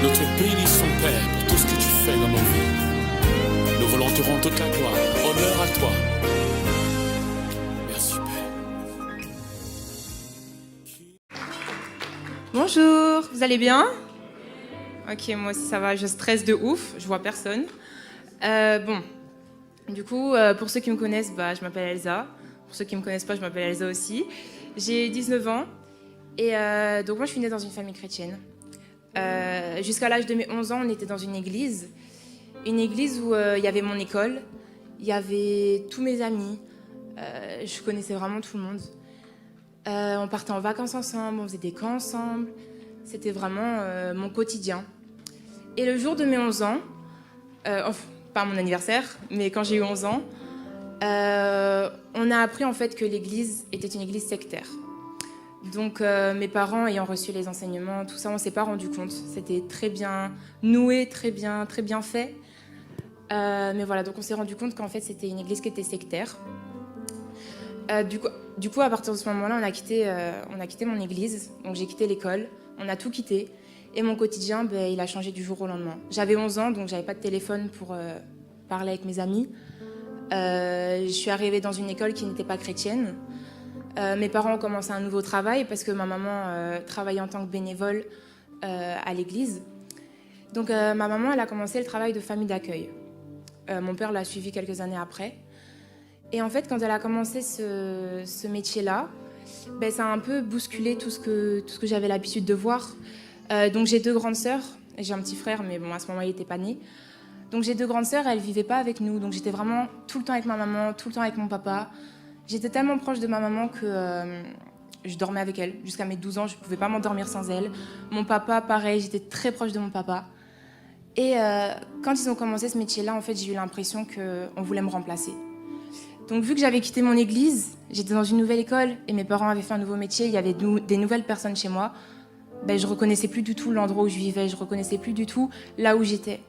Notre bénisse son Père pour tout ce que tu fais dans nos vies. Nous voulons te rendre toute la gloire. Honneur à toi. Merci Père. Bonjour, vous allez bien? Ok, moi aussi ça va, je stresse de ouf, je vois personne. Du coup, pour ceux qui me connaissent, je m'appelle Elsa. Pour ceux qui ne me connaissent pas, je m'appelle Elsa aussi. J'ai 19 ans et donc moi je suis née dans une famille chrétienne. Jusqu'à l'âge de mes 11 ans, on était dans une église où il y avait mon école, il y avait tous mes amis, je connaissais vraiment tout le monde. On partait en vacances ensemble, on faisait des camps ensemble, c'était vraiment mon quotidien. Et le jour de mes 11 ans, pas mon anniversaire, mais quand j'ai eu 11 ans, on a appris en fait que l'église était une église sectaire. Donc mes parents ayant reçu les enseignements, tout ça, on ne s'est pas rendu compte. C'était très bien noué, très bien fait. Mais voilà, donc on s'est rendu compte qu'en fait c'était une église qui était sectaire. Du coup, à partir de ce moment-là, on a quitté mon église. Donc j'ai quitté l'école, on a tout quitté. Et mon quotidien, il a changé du jour au lendemain. J'avais 11 ans, donc j'avais pas de téléphone pour parler avec mes amis. Je suis arrivée dans une école qui n'était pas chrétienne. Mes parents ont commencé un nouveau travail parce que ma maman travaillait en tant que bénévole à l'église. Donc ma maman, elle a commencé le travail de famille d'accueil. Mon père l'a suivi quelques années après. Et en fait, quand elle a commencé ce métier-là, ça a un peu bousculé tout ce que j'avais l'habitude de voir. Donc j'ai 2 grandes sœurs, et j'ai un petit frère, mais bon, à ce moment-là, il n'était pas né. Donc j'ai 2 grandes sœurs, elles ne vivaient pas avec nous. Donc j'étais vraiment tout le temps avec ma maman, tout le temps avec mon papa. J'étais tellement proche de ma maman que je dormais avec elle. Jusqu'à mes 12 ans, je ne pouvais pas m'endormir sans elle. Mon papa, pareil, j'étais très proche de mon papa. Et quand ils ont commencé ce métier-là, en fait, j'ai eu l'impression qu'on voulait me remplacer. Donc vu que j'avais quitté mon église, j'étais dans une nouvelle école et mes parents avaient fait un nouveau métier, il y avait des nouvelles personnes chez moi, je reconnaissais plus du tout l'endroit où je vivais, je reconnaissais plus du tout là où j'étais.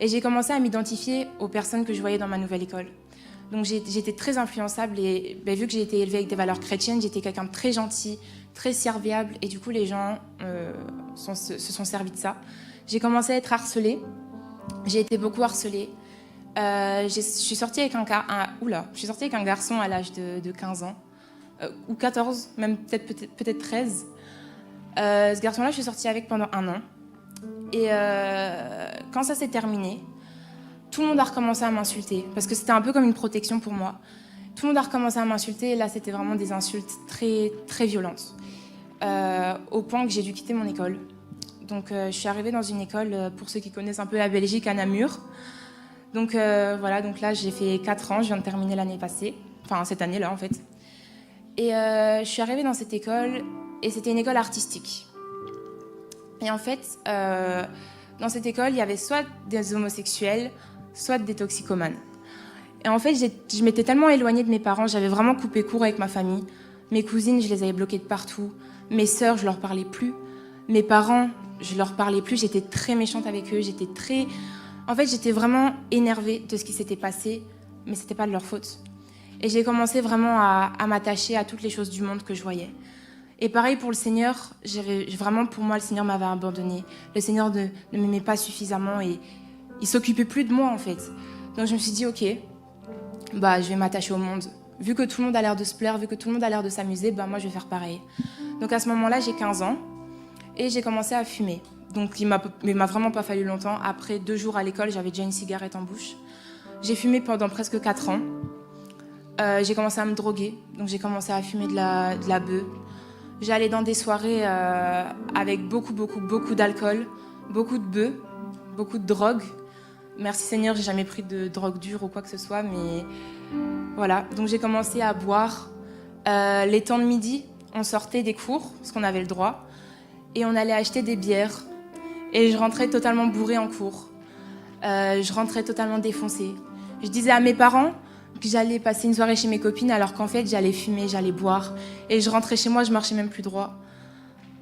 Et j'ai commencé à m'identifier aux personnes que je voyais dans ma nouvelle école. Donc j'étais très influençable et vu que j'ai été élevée avec des valeurs chrétiennes, j'étais quelqu'un de très gentil, très serviable et du coup les gens se sont servis de ça. J'ai commencé à être harcelée, j'ai été beaucoup harcelée. Je suis sortie avec un garçon à l'âge de 15 ans, ou 14, même peut-être 13. Ce garçon-là, je suis sortie avec pendant 1 an. Et quand ça s'est terminé, tout le monde a recommencé à m'insulter, parce que c'était un peu comme une protection pour moi. Tout le monde a recommencé à m'insulter, et là, c'était vraiment des insultes très, très violentes, au point que j'ai dû quitter mon école. Donc, je suis arrivée dans une école, pour ceux qui connaissent un peu la Belgique, à Namur. Donc, voilà, donc là, j'ai fait 4 ans, je viens de terminer l'année passée, enfin, cette année-là, en fait. Et je suis arrivée dans cette école, et c'était une école artistique. Et en fait, dans cette école, il y avait soit des homosexuels, soit des toxicomanes. Et en fait, je m'étais tellement éloignée de mes parents, j'avais vraiment coupé court avec ma famille. Mes cousines, je les avais bloquées de partout. Mes sœurs, je leur parlais plus. Mes parents, je leur parlais plus. J'étais très méchante avec eux. En fait, j'étais vraiment énervée de ce qui s'était passé, mais c'était pas de leur faute. Et j'ai commencé vraiment à m'attacher à toutes les choses du monde que je voyais. Et pareil pour le Seigneur, vraiment pour moi, le Seigneur m'avait abandonnée. Le Seigneur ne m'aimait pas suffisamment et il s'occupait plus de moi en fait. Donc je me suis dit ok, je vais m'attacher au monde. Vu que tout le monde a l'air de se plaire, vu que tout le monde a l'air de s'amuser, moi je vais faire pareil. Donc à ce moment-là, j'ai 15 ans et j'ai commencé à fumer. Donc il m'a vraiment pas fallu longtemps. Après 2 jours à l'école, j'avais déjà une cigarette en bouche. J'ai fumé pendant presque 4 ans. J'ai commencé à me droguer. Donc j'ai commencé à fumer de la beuh. J'allais dans des soirées avec beaucoup d'alcool, beaucoup de beuh, beaucoup de drogue. Merci Seigneur, j'ai jamais pris de drogue dure ou quoi que ce soit, mais voilà. Donc j'ai commencé à boire. Les temps de midi, on sortait des cours, parce qu'on avait le droit, et on allait acheter des bières. Et je rentrais totalement bourrée en cours. Je rentrais totalement défoncée. Je disais à mes parents que j'allais passer une soirée chez mes copines, alors qu'en fait, j'allais fumer, j'allais boire. Et je rentrais chez moi, je marchais même plus droit.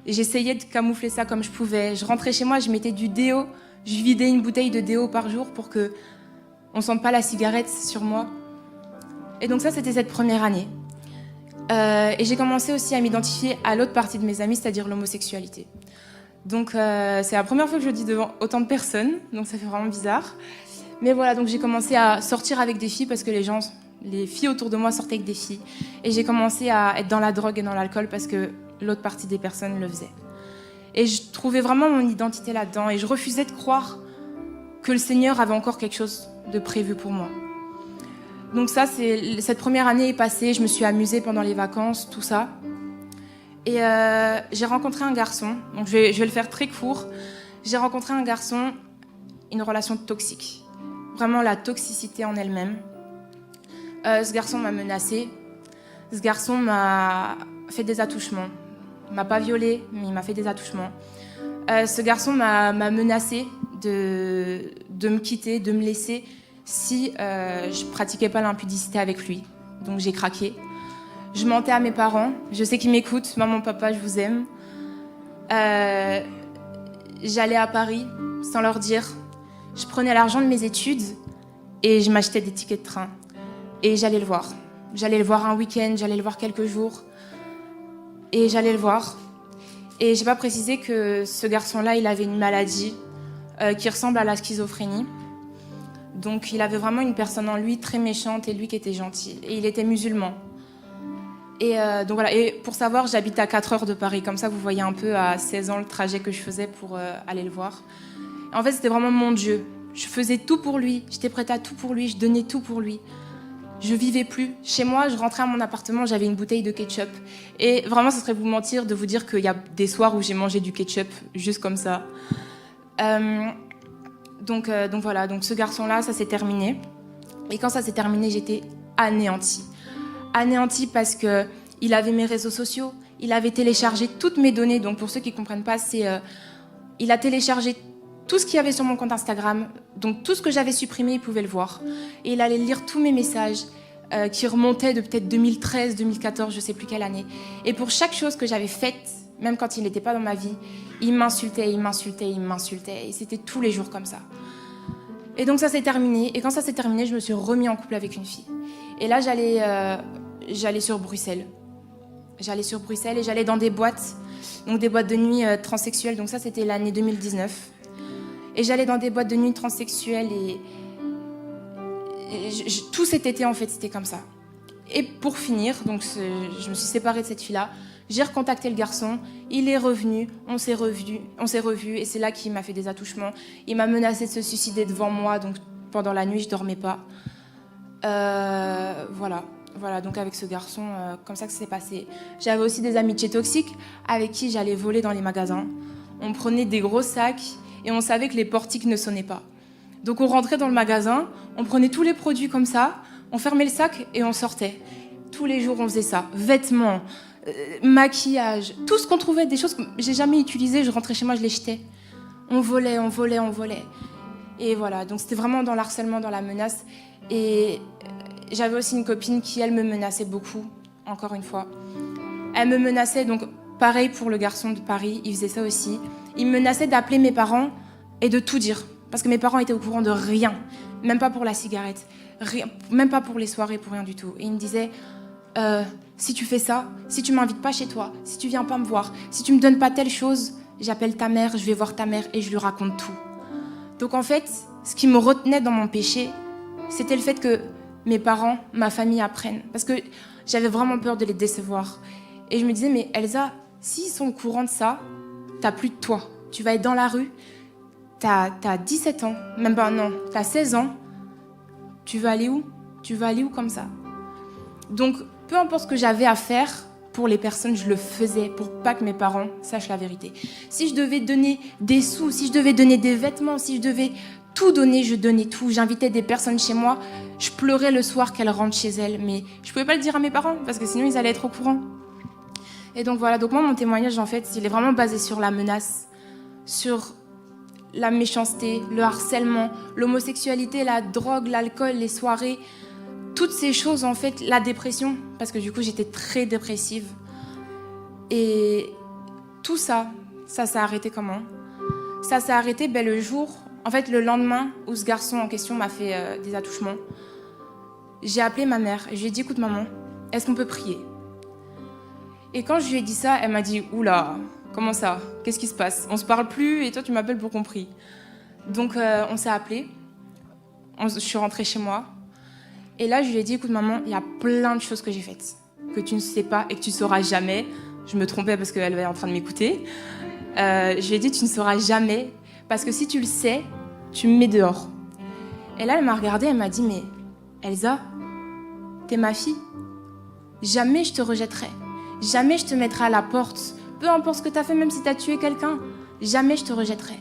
Et j'essayais de camoufler ça comme je pouvais. Je rentrais chez moi, je mettais du déo. Je vidais une bouteille de déo par jour pour qu'on ne sente pas la cigarette sur moi. Et donc ça, c'était cette première année. Et j'ai commencé aussi à m'identifier à l'autre partie de mes amis, c'est-à-dire l'homosexualité. Donc c'est la première fois que je le dis devant autant de personnes, donc ça fait vraiment bizarre. Mais voilà, donc j'ai commencé à sortir avec des filles parce que les filles autour de moi sortaient avec des filles. Et j'ai commencé à être dans la drogue et dans l'alcool parce que l'autre partie des personnes le faisait. Et je trouvais vraiment mon identité là-dedans et je refusais de croire que le Seigneur avait encore quelque chose de prévu pour moi. Donc ça, cette première année est passée, je me suis amusée pendant les vacances, tout ça. Et j'ai rencontré un garçon, donc je vais le faire très court. J'ai rencontré un garçon, une relation toxique. Vraiment la toxicité en elle-même. Ce garçon m'a menacée. Ce garçon m'a fait des attouchements. Il m'a pas violée, mais il m'a fait des attouchements. Ce garçon m'a menacée de me quitter, de me laisser si je pratiquais pas l'impudicité avec lui. Donc j'ai craqué. Je mentais à mes parents. Je sais qu'ils m'écoutent. Maman, papa, je vous aime. J'allais à Paris sans leur dire. Je prenais l'argent de mes études et je m'achetais des tickets de train. Et j'allais le voir. J'allais le voir un week-end, j'allais le voir quelques jours. Et j'allais le voir. Et j'ai pas précisé que ce garçon-là, il avait une maladie qui ressemble à la schizophrénie. Donc il avait vraiment une personne en lui très méchante et lui qui était gentil. Et il était musulman. Et donc voilà. Et pour savoir, j'habite à 4 heures de Paris. Comme ça, vous voyez un peu à 16 ans le trajet que je faisais pour aller le voir. En fait, c'était vraiment mon Dieu. Je faisais tout pour lui. J'étais prête à tout pour lui. Je donnais tout pour lui. Je vivais plus. Chez moi, je rentrais à mon appartement, j'avais une bouteille de ketchup. Et vraiment, ce serait vous mentir de vous dire qu'il y a des soirs où j'ai mangé du ketchup juste comme ça. Donc voilà, donc ce garçon-là, ça s'est terminé. Et quand ça s'est terminé, j'étais anéantie. Anéantie parce qu'il avait mes réseaux sociaux, il avait téléchargé toutes mes données. Donc pour ceux qui ne comprennent pas, il a téléchargé tout ce qu'il y avait sur mon compte Instagram. Donc tout ce que j'avais supprimé, il pouvait le voir. Et il allait lire tous mes messages qui remontaient de peut-être 2013, 2014, je ne sais plus quelle année. Et pour chaque chose que j'avais faite, même quand il n'était pas dans ma vie, il m'insultait, il m'insultait, il m'insultait. Et c'était tous les jours comme ça. Et donc ça s'est terminé. Et quand ça s'est terminé, je me suis remis en couple avec une fille. Et là, j'allais sur Bruxelles. J'allais sur Bruxelles et j'allais dans des boîtes. Donc des boîtes de nuit transsexuelles. Donc ça, c'était l'année 2019. Et j'allais dans des boîtes de nuit transsexuelles et tout cet été, en fait, c'était comme ça. Et pour finir, donc je me suis séparée de cette fille-là. J'ai recontacté le garçon, il est revenu, on s'est revus et c'est là qu'il m'a fait des attouchements. Il m'a menacé de se suicider devant moi, donc pendant la nuit, je dormais pas. Voilà, donc avec ce garçon, comme ça que ça s'est passé. J'avais aussi des amitiés toxiques avec qui j'allais voler dans les magasins. On prenait des gros sacs et on savait que les portiques ne sonnaient pas. Donc on rentrait dans le magasin, on prenait tous les produits comme ça, on fermait le sac et on sortait. Tous les jours, on faisait ça. Vêtements, maquillage, tout ce qu'on trouvait, des choses que j'ai jamais utilisées, je rentrais chez moi, je les jetais. On volait. Et voilà, donc c'était vraiment dans l'harcèlement, dans la menace. Et j'avais aussi une copine qui, elle, me menaçait beaucoup, encore une fois. Elle me menaçait, donc pareil pour le garçon de Paris, il faisait ça aussi. Il me menaçait d'appeler mes parents et de tout dire. Parce que mes parents étaient au courant de rien, même pas pour la cigarette, rien, même pas pour les soirées, pour rien du tout. Et il me disait, si tu fais ça, si tu m'invites pas chez toi, si tu viens pas me voir, si tu me donnes pas telle chose, j'appelle ta mère, je vais voir ta mère et je lui raconte tout. Donc en fait, ce qui me retenait dans mon péché, c'était le fait que mes parents, ma famille apprennent. Parce que j'avais vraiment peur de les décevoir. Et je me disais, mais Elsa, s'ils sont au courant de ça, t'as plus de toi. Tu vas être dans la rue, t'as 17 ans, même pas, non, t'as 16 ans, tu vas aller où? Tu vas aller où comme ça? Donc, peu importe ce que j'avais à faire pour les personnes, je le faisais pour pas que mes parents sachent la vérité. Si je devais donner des sous, si je devais donner des vêtements, si je devais tout donner, je donnais tout. J'invitais des personnes chez moi, je pleurais le soir qu'elles rentrent chez elles, mais je pouvais pas le dire à mes parents parce que sinon ils allaient être au courant. Et donc voilà, donc moi mon témoignage en fait, il est vraiment basé sur la menace, sur la méchanceté, le harcèlement, l'homosexualité, la drogue, l'alcool, les soirées, toutes ces choses en fait, la dépression, parce que du coup j'étais très dépressive. Et tout ça, ça s'est arrêté comment? Ça s'est arrêté le jour, en fait le lendemain où ce garçon en question m'a fait des attouchements. J'ai appelé ma mère et je lui ai dit, écoute maman, est-ce qu'on peut prier? Et quand je lui ai dit ça, elle m'a dit, oula, comment ça? Qu'est-ce qui se passe? On se parle plus et toi tu m'appelles pour qu'on prie. Donc on s'est appelé. Je suis rentrée chez moi. Et là je lui ai dit, écoute maman, il y a plein de choses que j'ai faites que tu ne sais pas et que tu ne sauras jamais. Je me trompais parce qu'elle était en train de m'écouter. Je lui ai dit, tu ne sauras jamais parce que si tu le sais, tu me mets dehors. Et là elle m'a regardée, elle m'a dit, mais Elsa, t'es ma fille. Jamais je te rejetterai. Jamais je te mettrai à la porte. Peu importe ce que t'as fait, même si t'as tué quelqu'un. Jamais je te rejetterai.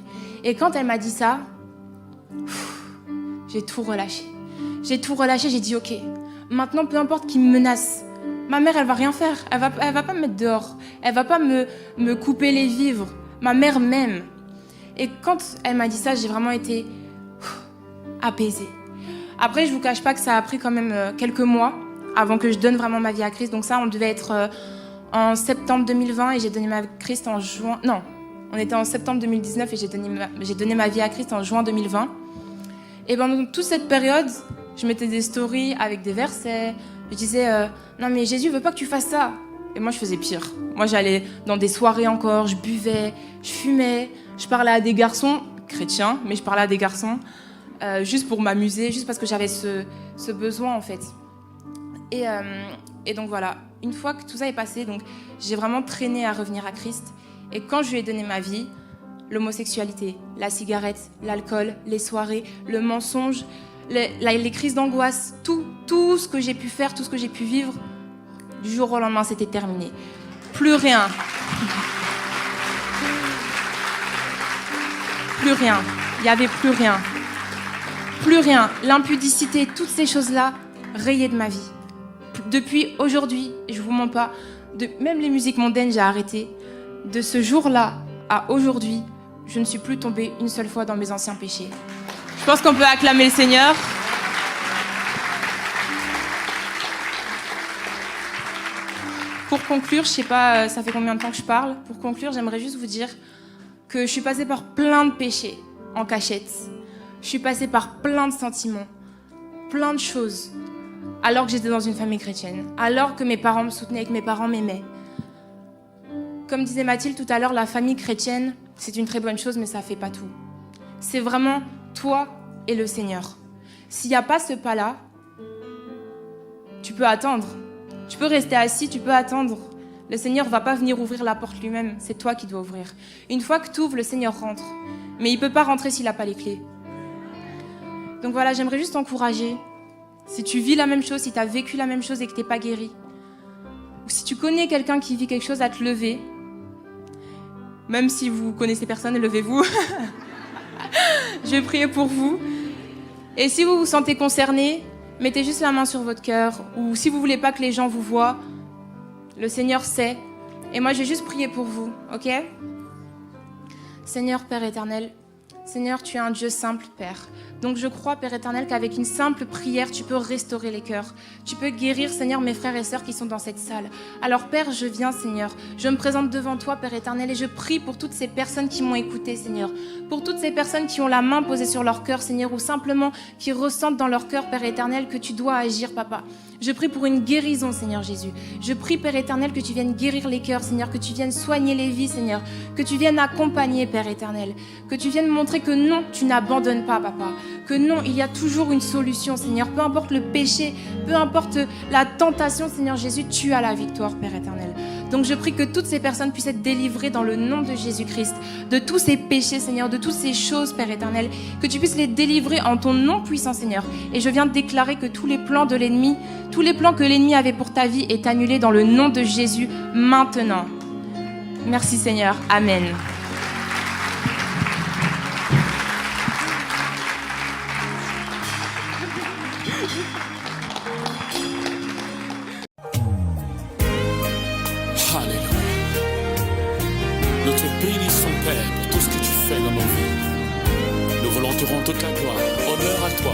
Et quand elle m'a dit ça, j'ai tout relâché. J'ai tout relâché, j'ai dit ok. Maintenant, peu importe qui me menace. Ma mère, elle va rien faire. Elle va pas me mettre dehors. Elle va pas me couper les vivres. Ma mère m'aime. Et quand elle m'a dit ça, j'ai vraiment été apaisée. Après, je vous cache pas que ça a pris quand même quelques mois avant que je donne vraiment ma vie à Christ. Donc ça, on devait être en septembre 2020 et j'ai donné ma vie à Christ en juin... Non, on était en septembre 2019 et j'ai donné ma vie à Christ en juin 2020. Et pendant toute cette période, je mettais des stories avec des versets. Je disais, non mais Jésus veut pas que tu fasses ça. Et moi, je faisais pire. Moi, j'allais dans des soirées encore, je buvais, je fumais, je parlais à des garçons chrétiens, mais je parlais à des garçons juste pour m'amuser, juste parce que j'avais ce besoin en fait. Et donc voilà, une fois que tout ça est passé, donc j'ai vraiment traîné à revenir à Christ. Et quand je lui ai donné ma vie, l'homosexualité, la cigarette, l'alcool, les soirées, le mensonge, les crises d'angoisse, tout ce que j'ai pu faire, tout ce que j'ai pu vivre, du jour au lendemain, c'était terminé. Plus rien. Plus rien. Il n'y avait plus rien. Plus rien. L'impudicité, toutes ces choses-là, rayées de ma vie. Depuis aujourd'hui, je vous mens pas, même les musiques mondaines, j'ai arrêté. De ce jour-là à aujourd'hui, je ne suis plus tombée une seule fois dans mes anciens péchés. Je pense qu'on peut acclamer le Seigneur. Pour conclure, je sais pas, ça fait combien de temps que je parle. Pour conclure, j'aimerais juste vous dire que je suis passée par plein de péchés en cachette. Je suis passée par plein de sentiments, plein de choses. Alors que j'étais dans une famille chrétienne, alors que mes parents me soutenaient, que mes parents m'aimaient. Comme disait Mathilde tout à l'heure, la famille chrétienne, c'est une très bonne chose, mais ça ne fait pas tout. C'est vraiment toi et le Seigneur. S'il n'y a pas ce pas-là, tu peux attendre. Tu peux rester assis, tu peux attendre. Le Seigneur ne va pas venir ouvrir la porte lui-même, c'est toi qui dois ouvrir. Une fois que tu ouvres, le Seigneur rentre. Mais il ne peut pas rentrer s'il n'a pas les clés. Donc voilà, j'aimerais juste t'encourager. Si tu vis la même chose, si tu as vécu la même chose et que tu n'es pas guéri, ou si tu connais quelqu'un qui vit quelque chose, à te lever. Même si vous connaissez personne, levez-vous. Je vais prier pour vous. Et si vous vous sentez concerné, mettez juste la main sur votre cœur. Ou si vous ne voulez pas que les gens vous voient, le Seigneur sait. Et moi, je vais juste prier pour vous, ok ? Seigneur, Père éternel, Seigneur, tu es un Dieu simple, Père. Donc je crois, Père éternel, qu'avec une simple prière, tu peux restaurer les cœurs. Tu peux guérir, Seigneur, mes frères et sœurs qui sont dans cette salle. Alors, Père, je viens, Seigneur. Je me présente devant toi, Père éternel, et je prie pour toutes ces personnes qui m'ont écouté, Seigneur. Pour toutes ces personnes qui ont la main posée sur leur cœur, Seigneur, ou simplement qui ressentent dans leur cœur, Père éternel, que tu dois agir, Papa. Je prie pour une guérison, Seigneur Jésus. Je prie, Père éternel, que tu viennes guérir les cœurs, Seigneur, que tu viennes soigner les vies, Seigneur, que tu viennes accompagner, Père éternel, que tu viennes montrer que non, tu n'abandonnes pas, Papa, que non, il y a toujours une solution, Seigneur, peu importe le péché, peu importe la tentation, Seigneur Jésus, tu as la victoire, Père éternel. Donc je prie que toutes ces personnes puissent être délivrées dans le nom de Jésus-Christ, de tous ces péchés, Seigneur, de toutes ces choses, Père éternel, que tu puisses les délivrer en ton nom puissant, Seigneur. Et je viens de déclarer que tous les plans de l'ennemi, tous les plans que l'ennemi avait pour ta vie est annulé dans le nom de Jésus maintenant. Merci Seigneur. Amen. Alléluia. Nous te bénissons, Père, pour tout ce que tu fais dans nos vies. Nous voulons te rendre toute la gloire. Honneur à toi.